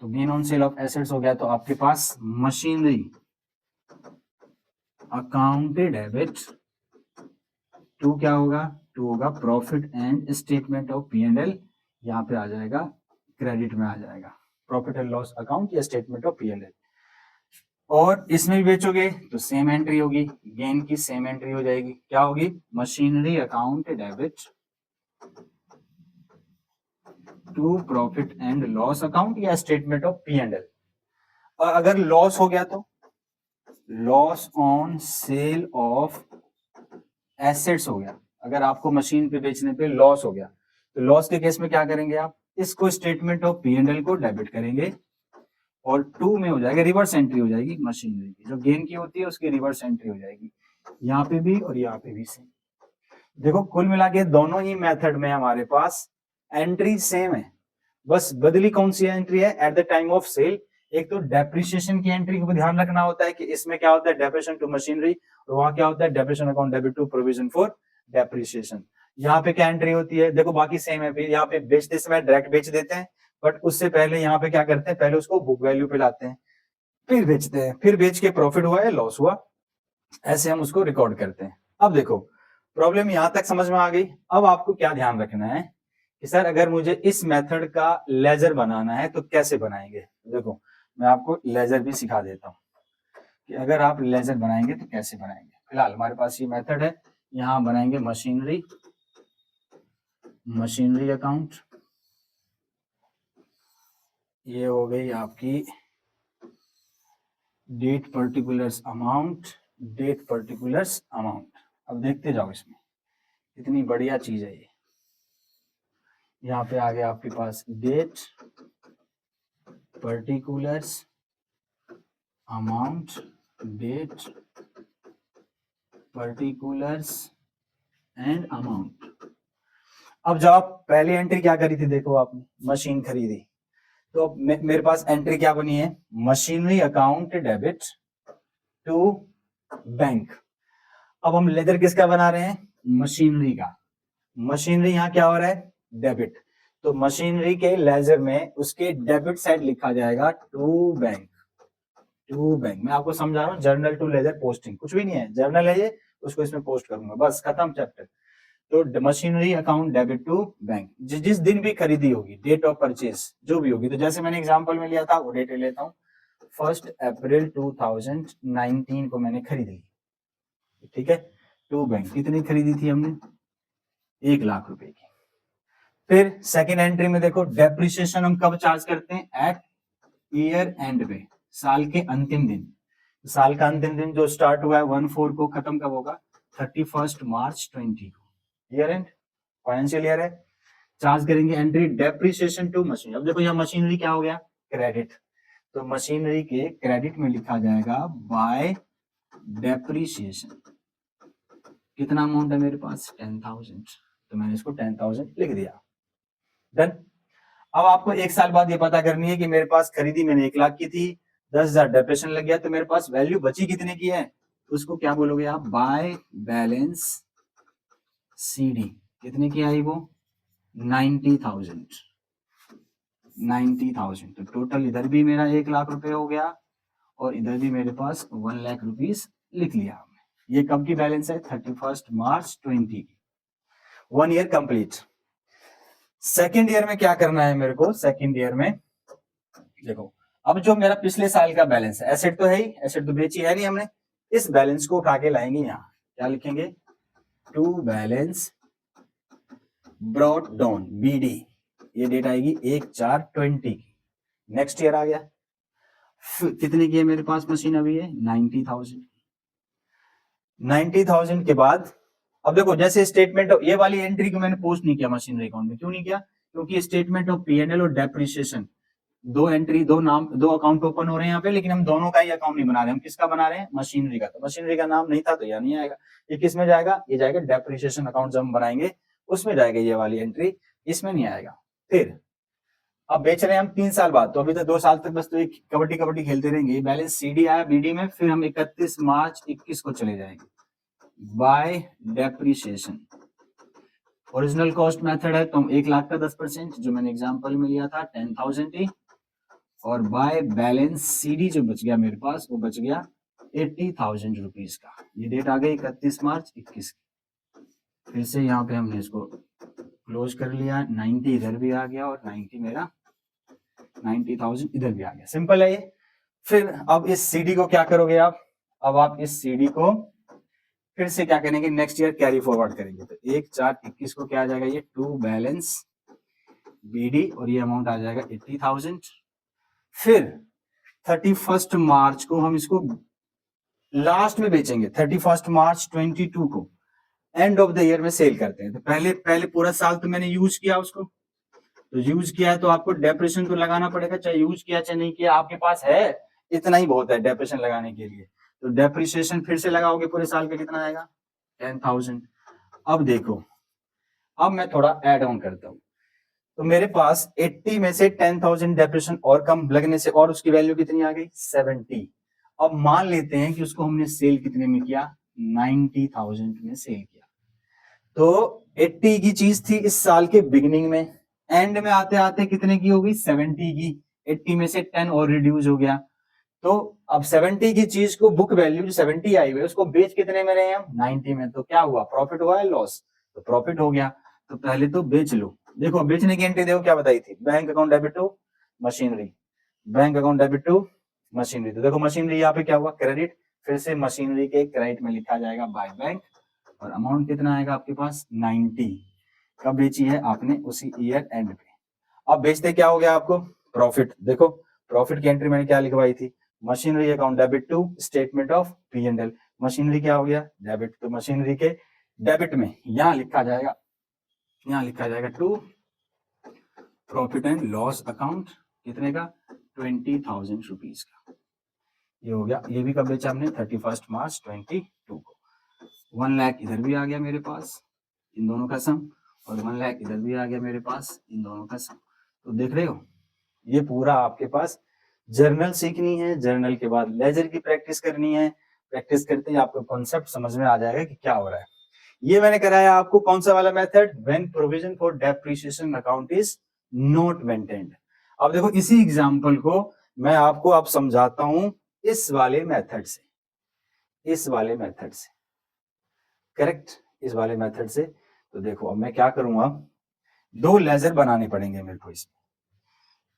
Speaker 1: तो gain on sale of assets हो गया तो आपके पास मशीनरी अकाउंट डेबिट टू क्या होगा? टू होगा profit and statement of P&L। यहाँ पे आ जाएगा क्रेडिट में आ जाएगा प्रॉफिट एंड लॉस अकाउंट या स्टेटमेंट ऑफ P&L। और इसमें भी बेचोगे तो सेम एंट्री होगी, गेन की सेम एंट्री हो जाएगी, क्या होगी, machinery account debit to profit and loss account या statement of P and L. और अगर लॉस हो गया तो loss on sale of assets हो गया। अगर आपको मशीन पे बेचने पे लॉस हो गया तो लॉस के केस में क्या करेंगे आप, इसको statement of P and L को डेबिट करेंगे और टू में हो जाएगा, रिवर्स एंट्री हो जाएगी मशीनरी की, जो गेन की होती है उसकी रिवर्स एंट्री हो जाएगी, यहाँ पे भी और यहाँ पे भी सेम। देखो कुल मिला के दोनों ही मेथड में हमारे पास एंट्री सेम है, बस बदली कौन सी एंट्री है, at the time of sale. एक तो डेप्रिसिएशन की एंट्री को ध्यान रखना होता है कि इसमें क्या होता है, डेप्रिसिएशन टू मशीनरी, और वहां क्या होता है, depreciation account debit to provision for depreciation. यहाँ पे क्या एंट्री होती है, देखो बाकी सेम है। फिर यहाँ पे बेचते समय डायरेक्ट बेच देते हैं, बट उससे पहले यहाँ पे क्या करते हैं, पहले उसको बुक वैल्यू पे लाते हैं, फिर बेचते हैं, फिर बेच के प्रॉफिट हुआ या लॉस हुआ, ऐसे हम उसको रिकॉर्ड करते हैं। अब देखो प्रॉब्लम यहां तक समझ में आ गई। अब आपको क्या ध्यान रखना है कि सर अगर मुझे इस मेथड का लेजर बनाना है तो कैसे बनाएंगे। देखो मैं आपको लेजर भी सिखा देता हूँ कि अगर आप लेजर बनाएंगे तो कैसे बनाएंगे। फिलहाल हमारे पास ये मेथड है, यहाँ बनाएंगे मशीनरी अकाउंट, ये हो गई आपकी डेट पर्टिकुलर्स अमाउंट। अब देखते जाओ इसमें कितनी बढ़िया चीज है ये। यहाँ पे आ गया आपके पास date particulars amount, date particulars and amount. अब जब आप पहली एंट्री क्या करी थी, देखो आपने मशीन खरीदी, तो अब मेरे पास एंट्री क्या बनी है, machinery account debit to bank. अब हम लेजर किसका बना रहे हैं, मशीनरी का। मशीनरी यहाँ क्या हो रहा है, डेबिट, तो मशीनरी के लेजर में उसके डेबिट साइड लिखा जाएगा टू बैंक। मैं आपको समझा रहा हूँ, जर्नल टू लेजर पोस्टिंग कुछ भी नहीं है, जर्नल है ये, उसको इसमें पोस्ट करूंगा, बस खत्म चैप्टर। तो machinery account debit to bank, जिस दिन भी खरीदी होगी, डेट ऑफ परचेज जो भी होगी, तो जैसे मैंने एग्जांपल में लिया था वो डेट लेता हूँ, 1 अप्रैल 2019 को मैंने खरीद ली, ठीक है, टू बैंक। कितनी खरीदी थी हमने, 1 लाख रुपए की। फिर सेकेंड एंट्री में देखो डेप्रिसिएशन हम कब चार्ज करते हैं, एट ईयर एंड पे, साल के अंतिम दिन। साल का अंतिम दिन जो स्टार्ट हुआ है 1/4 को, खत्म कब होगा, 31 मार्च 20 को, ईयर एंड फाइनेंशियल ईयर है, चार्ज करेंगे एंट्री डेप्रिसिएशन टू मशीन। अब देखो यहाँ मशीनरी क्या हो गया, क्रेडिट, तो मशीनरी के क्रेडिट में लिखा जाएगा बाय डेप्रिसिएशन। कितना अमाउंट है मेरे पास, 10,000, तो मैंने इसको 10,000 लिख दिया, डन। अब आपको 1 साल बाद ये पता करनी है कि मेरे पास खरीदी मैंने 1 लाख की थी, 10,000 डेप्रिसिएशन लग गया, तो मेरे पास वैल्यू बची कितने की है, उसको क्या बोलोगे आप, बाय बैलेंस सीडी। कितने की आई वो, 90,000। तो टोटल इधर भी मेरा 1 लाख रुपए हो गया और इधर भी मेरे पास 1 लाख रुपीस लिख लिया। ये कब की बैलेंस है, 31 मार्च 20 की, 1 ईयर कंप्लीट। सेकेंड ईयर में क्या करना है मेरे को, सेकेंड ईयर में देखो अब जो मेरा पिछले साल का बैलेंस है, एसेट तो है ही, एसेट तो बेची है नहीं हमने, इस बैलेंस को उठा के लाएंगे यहाँ, क्या लिखेंगे, to balance brought down BD, ये डेट आएगी 1/4/20 की, नेक्स्ट ईयर आ गया। कितने की है मेरे पास मशीन अभी है, 90,000 के बाद अब देखो जैसे स्टेटमेंट, ये वाली एंट्री को मैंने पोस्ट नहीं किया मशीनरी अकाउंट में, क्यों नहीं किया, क्योंकि स्टेटमेंट ऑफ पीएनएल और डेप्रिसिएशन, दो एंट्री, दो नाम, दो अकाउंट ओपन हो रहे हैं यहाँ पे, लेकिन हम दोनों का ही अकाउंट नहीं बना रहे, हम किसका बना रहे हैं, मशीनरी का। तो मशीनरी का नाम नहीं था तो यह नहीं आएगा, ये किस में जाएगा, ये जाएगा डेप्रिसिएशन अकाउंट जब हम बनाएंगे उसमें जाएगा ये वाली एंट्री, इसमें नहीं आएगा। फिर अब बेच रहे हैं हम 3 साल बाद, तो अभी तो 2 साल तक बस तो एक कबड्डी खेलते रहेंगे। बैलेंस सीडी आया बीडी में, फिर हम 31 मार्च 21 को चले जाएंगे bye depreciation. Original cost method है तो हम 1 लाख का 10%, जो मैंने एग्जांपल में लिया था 10,000 ही, और बाय बैलेंस सीडी जो बच गया मेरे पास वो बच गया 80,000 रुपीज का। ये डेट आ गई 31 मार्च 21 की। फिर से यहाँ पे हमने इसको क्लोज कर लिया, 90 इधर भी आ गया और 90 मेरा 90,000 इधर भी आ गया, सिंपल है ये। फिर अब इस सीडी को क्या करोगे आप, अब आप इस सीडी को फिर से क्या करेंगे, नेक्स्ट ईयर कैरी फॉरवर्ड करेंगे। तो 1/4/21 को क्या आ जाएगा, ये टू बैलेंस बीडी और ये अमाउंट आ जाएगा 80,000। फिर 31 मार्च को हम इसको लास्ट में बेचेंगे, 31 मार्च 22 को एंड ऑफ द ईयर में सेल करते हैं। तो पहले पूरा साल तो मैंने यूज किया उसको, तो यूज किया है तो आपको डेप्रेशन तो लगाना पड़ेगा, चाहे यूज किया चाहे नहीं किया, आपके पास है इतना ही बहुत है डेप्रेशन लगाने के लिए। तो डेप्रिसिएशन फिर से लगाओगे पूरे साल का, कितना आएगा 10,000। अब देखो, अब मैं थोड़ा ऐड ऑन करता हूं, तो मेरे पास 80 में से 10,000 डेप्रेशन और कम लगने से और उसकी वैल्यू कितनी आ गई 70। अब मान लेते हैं कि उसको हमने सेल कितने में किया, 90,000 में सेल किया। तो 80 की चीज थी इस साल के बिगिनिंग में, एंड में आते आते कितने की होगी 70 की, 80 में से 10 और रिड्यूस हो गया। तो अब 70 की चीज को बुक वैल्यू जो 70 आई हुई है उसको बेच कितने में रहे हैं हम 90 में, तो क्या हुआ प्रॉफिट हुआ है लॉस, तो प्रॉफिट हो गया। तो पहले तो बेच लो। देखो बेचने की एंट्री देखो क्या बताई थी, bank account debit to machinery, bank account debit to machinery. तो देखो मशीनरी यहाँ पे क्या हुआ क्रेडिट, फिर से मशीनरी के क्रेडिट में लिखा जाएगा बाय बैंक, और अमाउंट कितना आएगा आपके पास 90। कब बेची है आपने, उसी ईयर एंड पे। अब बेचते क्या हो गया आपको प्रॉफिट, देखो प्रॉफिट की एंट्री मैंने क्या लिखवाई थी, machinery account debit to statement of P&L। Machinery क्या हो गया डेबिट, तो मशीनरी के डेबिट में यहां लिखा जाएगा, यहां लिखा जाएगा to profit and loss account, कितने का 20,000 रुपीज का। ये हो गया, ये भी कब बेचा हमने 31 मार्च 22 को। 1 लाख इधर भी आ गया मेरे पास इन दोनों का सम, और 1 लाख इधर भी आ गया मेरे पास इन दोनों का सम। तो देख रहे हो ये पूरा आपके पास जर्नल सीखनी है, जर्नल के बाद लेजर की प्रैक्टिस करनी है, प्रैक्टिस करते ही आपको कॉन्सेप्ट समझ में आ जाएगा कि क्या हो रहा है। ये मैंने कराया आपको कौन सा वाला method, when provision for depreciation account is not maintained. अब देखो इसी एग्जांपल को मैं आपको अब समझाता हूं इस वाले मेथड से, इस वाले मेथड से, करेक्ट, इस वाले मेथड से। तो देखो अब मैं क्या करूंगा, 2 लेजर बनाने पड़ेंगे मेरे को इसमें।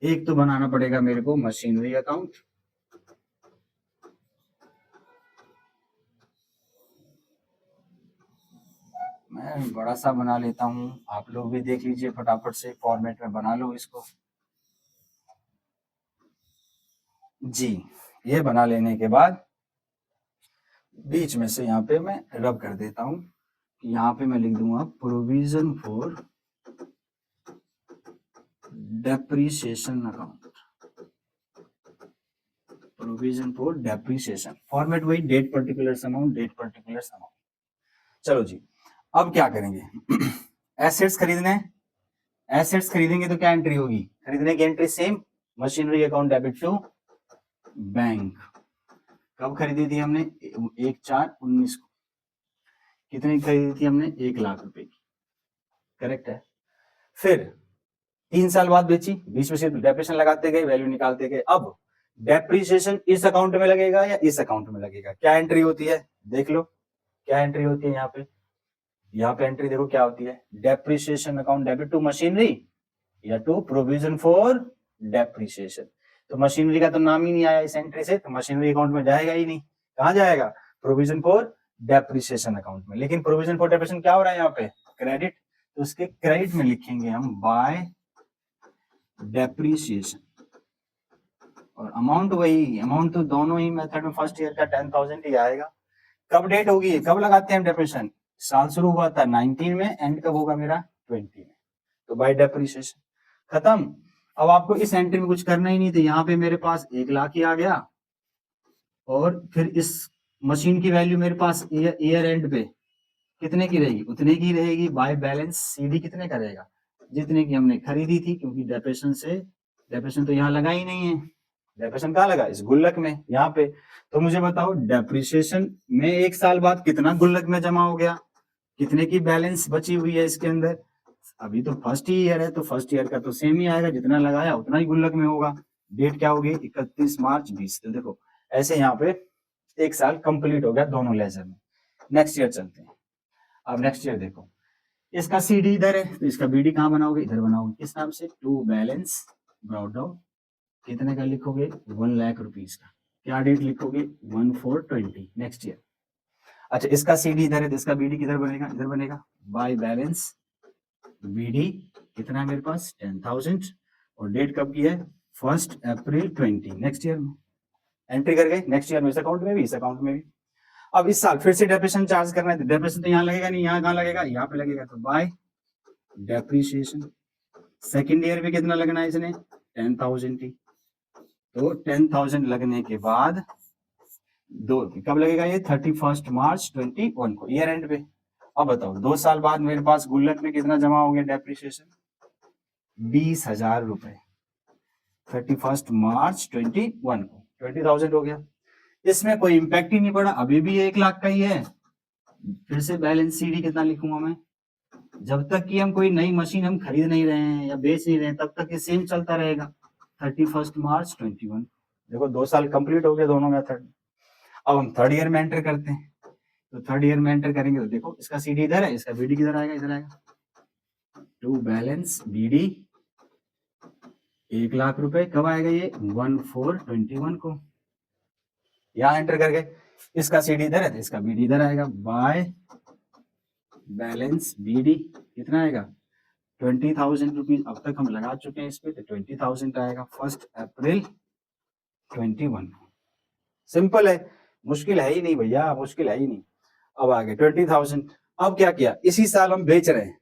Speaker 1: एक तो बनाना पड़ेगा मेरे को मशीनरी अकाउंट, मैं बड़ा सा बना लेता हूं, आप लोग भी देख लीजिए फटाफट से फॉर्मेट में बना लो इसको जी। ये बना लेने के बाद बीच में से यहाँ पे मैं रब कर देता हूं, यहाँ पे मैं लिख दूंगा provision for depreciation account, provision for depreciation, format वही date particular amount, date particular amount. चलो जी अब क्या करेंगे एसेट्स खरीदने, एसेट्स खरीदेंगे तो क्या एंट्री होगी, खरीदने की entry same, machinery account debit to bank. कब खरीदी थी हमने 1/4/19 को, कितनी खरीदी थी हमने 1 लाख रुपए की, करेक्ट है। फिर 3 साल बाद बेची, बीच में से डेप्रिसिएशन लगाते गए, वैल्यू निकालते गए। अब डेप्रिसिएशन इस अकाउंट में लगेगा या इस अकाउंट में लगेगा, क्या एंट्री होती है देख लो, क्या एंट्री होती है यहाँ पे, यहाँ पे एंट्री देखो क्या होती है, depreciation account debit to machinery या टू प्रोविजन फॉर डेप्रिसिएशन। तो मशीनरी का तो नाम ही नहीं आया इस एंट्री से, तो मशीनरी अकाउंट में जाएगा ही नहीं, कहां जाएगा प्रोविजन फॉर डेप्रिसिएशन अकाउंट में। लेकिन प्रोविजन फॉर डेप्रिसिएशन क्या हो रहा है यहाँ पे क्रेडिट, तो उसके क्रेडिट में लिखेंगे हम बाय डेप्रिसिएशन, और अमाउंट वही, अमाउंट तो दोनों ही मेथड में फर्स्ट ईयर का 10,000 ही आएगा। कब डेट होगी, कब लगाते हैं डेप्रिसिएशन, साल शुरू हुआ था 19 में, एंड कब होगा मेरा 20 में, तो बाय डेप्रिसिएशन खत्म। अब आपको इस एंट्री में कुछ करना ही नहीं, तो यहाँ पे मेरे पास 1 लाख ही आ गया, और फिर इस मशीन की वैल्यू मेरे पास ईयर एंड पे कितने की रहेगी, उतने की रहेगी, बाय बैलेंस सीडी कितने का रहेगा, जितने की हमने खरीदी थी, क्योंकि डेप्रिसिएशन तो यहाँ लगा ही नहीं है, डेप्रिसिएशन कहाँ लगा इस गुल्लक में यहाँ पे। तो मुझे बताओ डेप्रिसिएशन में 1 साल बाद कितना गुल्लक में जमा हो गया, कितने की बैलेंस बची हुई है इसके अंदर, अभी तो फर्स्ट ईयर है, तो फर्स्ट ईयर का तो सेम ही आएगा, जितना लगाया उतना ही गुल्लक में होगा। डेट क्या होगी 31 मार्च 20। तो देखो ऐसे यहाँ पे 1 साल कंप्लीट हो गया दोनों लेजर में। नेक्स्ट ईयर चलते हैं, अब नेक्स्ट ईयर देखो, इसका सीडी इधर है, तो इसका बीडी कहाँ बनाओगे, इधर बनाओगे, किस नाम से टू बैलेंस ब्रॉट डाउन, कितने का लिखोगे 1 लाख रुपीज का, क्या डेट लिखोगे 1/4/20 नेक्स्ट ईयर। अच्छा इसका CD इधर है तो इसका BD किधर बनेगा, इधर बनेगा। बाय बैलेंस BD कितना है मेरे पास 10,000 और डेट कब की है 1 अप्रैल 20 नेक्स्ट ईयर में एंट्री कर गए। नेक्स्ट ईयर में इस अकाउंट में भी इस अकाउंट में भी। अब इस साल फिर से डेप्रिसिएशन चार्ज करना है तो डेप्रिसिएशन तो यहाँ लगेगा नहीं, यहाँ कहाँ लगेगा, यहाँ पे लगेगा। तो बाय डेप्रिसिएशन सेकेंड ईयर में कितना लगना है इसने 10,000 ही। तो 10,000 लगने के बाद दो कब लगेगा ये 31 मार्च 21 को ईयर एंड पे। अब बताओ 2 साल बाद मेरे पास गुल्लक में कितना जमा हो गया डेप्रिसिएशन 20,000 रुपए 31 मार्च 21 को 20,000 हो गया। इसमें कोई इम्पैक्ट ही नहीं पड़ा, अभी भी 1 लाख का ही है। फिर से बैलेंस CD कितना लिखूंगा मैं, जब तक कि हम कोई नई मशीन हम खरीद नहीं रहे हैं या बेच नहीं रहे हैं तब तक ये सेम चलता रहेगा 31 मार्च 21। देखो 2 साल कंप्लीट हो गए दोनों मेथड। अब हम थर्ड ईयर में एंटर करते हैं तो थर्ड ईयर में एंटर करेंगे तो देखो इसका CD इधर है, इसका BD किधर आएगा, इधर आएगा। टू बैलेंस BD 1 लाख रुपए कब आएगा ये 1/4/21 को, यहाँ एंटर कर गए। इसका CD इधर है तो इसका BD इधर आएगा। बाय बैलेंस BD कितना आएगा 20,000 रुपीज। अब तक हम लगा चुके हैं इस पे तो 20,000 आएगा 1 अप्रैल 21। सिंपल है, मुश्किल है ही नहीं भैया, मुश्किल है ही नहीं। अब आगे 20,000। अब क्या किया, इसी साल हम बेच रहे हैं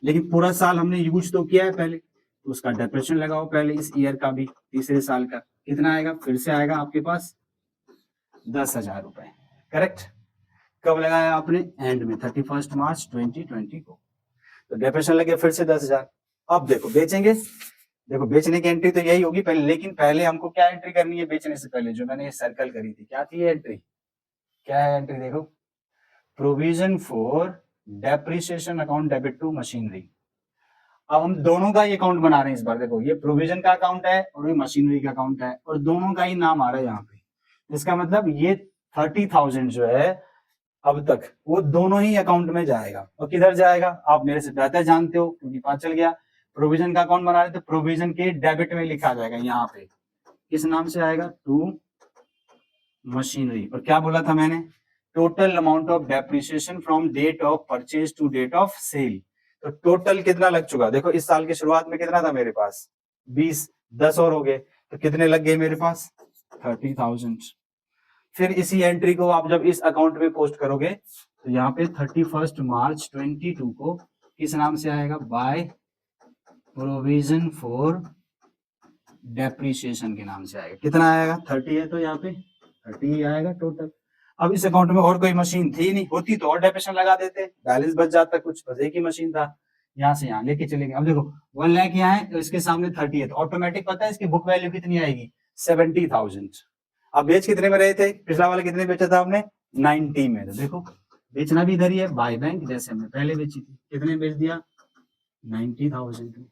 Speaker 1: लेकिन पूरा साल हमने यूज तो किया है पहले, तो उसका डेप्रिसिएशन लगाओ पहले इस ईयर का भी, तीसरे साल का कितना आएगा, फिर से आएगा आपके पास 10,000 रुपए। करेक्ट, कब लगाया आपने एंड में 31 मार्च 2020 को, तो डेप्रिसिएशन लगे फिर से 10,000। अब देखो बेचेंगे, देखो बेचने की एंट्री तो यही होगी पहले, लेकिन पहले हमको क्या एंट्री करनी है बेचने से पहले, जो मैंने ये सर्कल करी थी, क्या थी एंट्री, क्या है एंट्री, देखो provision for depreciation account debit to machinery. अब हम दोनों का ही अकाउंट बना रहे हैं इस बार। देखो ये प्रोविजन का अकाउंट है और ये मशीनरी का अकाउंट है और दोनों का ही नाम आ रहा है यहाँ पे। इसका मतलब ये 30,000 जो है अब तक वो दोनों ही अकाउंट में जाएगा। और किधर जाएगा आप मेरे से बेहतर जानते हो क्योंकि पता चल गया। प्रोविजन का अकाउंट बना रहे तो प्रोविजन के डेबिट में लिखा जाएगा यहाँ पे, किस नाम से आएगा, टू मशीनरी। और क्या बोला था मैंने, total amount of depreciation from date of purchase to date of sale. तो टोटल कितना लग चुका, देखो इस साल की शुरुआत में कितना था मेरे पास 20, 10 और हो गए तो कितने लग गए मेरे पास 30,000। फिर इसी एंट्री को आप जब इस अकाउंट में पोस्ट करोगे तो यहाँ पे 31 मार्च 22 को किस नाम से आएगा, बाय प्रोविजन फॉर डेप्रिसिएशन के नाम से आएगा। कितना आएगा 30 है तो यहाँ पे 30 आएगा टोटल। अब इस अकाउंट में और कोई मशीन थी नहीं, होती तो और डेप्रिसिएशन लगा देते, बैलेंस बच जाता कुछ, बस एक ही मशीन था, यहाँ से यहाँ लेके चलेंगे। अब देखो 1 लाख यहाँ है तो इसके सामने 30 है तो ऑटोमेटिक पता है इसकी बुक वैल्यू कितनी आएगी 70,000। अब बेच कितने में रहे थे, पिछला वाला कितने बेचा था हमने 90 में, तो देखो बेचना भी इधर ही है बाय बैंक, जैसे हमने पहले बेची थी, कितने बेच दिया 90,000।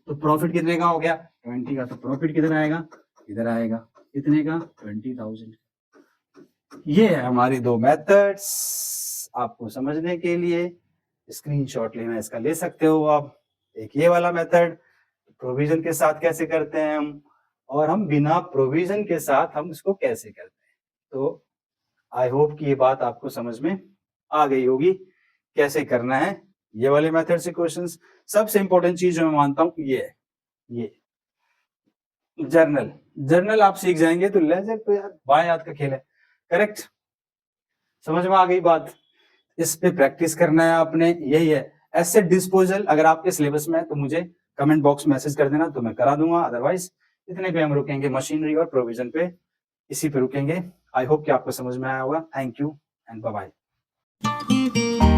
Speaker 1: तो प्रॉफिट कितने का हो गया 20 का, तो प्रॉफिट किधर आएगा, इधर आएगा, कितने का 20,000। ये है हमारी दो मेथड्स, आपको समझने के लिए स्क्रीनशॉट लेना इसका ले सकते हो आप। एक ये वाला मेथड प्रोविजन के साथ कैसे करते हैं हम, और हम बिना प्रोविजन के साथ हम इसको कैसे करते हैं। तो आई होप कि ये बात आपको समझ में आ गई होगी कैसे करना है ये वाले मेथड से क्वेश्चंस। सबसे इंपॉर्टेंट चीज जो मैं मानता हूं ये है, ये जर्नल आप सीख जाएंगे तो लेजर तो यार बाएं हाथ का खेल है। करेक्ट, समझ में आ गई बात, इस पे प्रैक्टिस करना है आपने, यही है। एसेट डिस्पोजल अगर आपके सिलेबस में है तो मुझे कमेंट बॉक्स में मैसेज कर देना तो मैं करा दूंगा, अदरवाइज इतने पे हम रुकेंगे, मशीनरी और प्रोविजन पे इसी पे रुकेंगे। आई होप कि आपको समझ में आया होगा। Thank you and bye bye.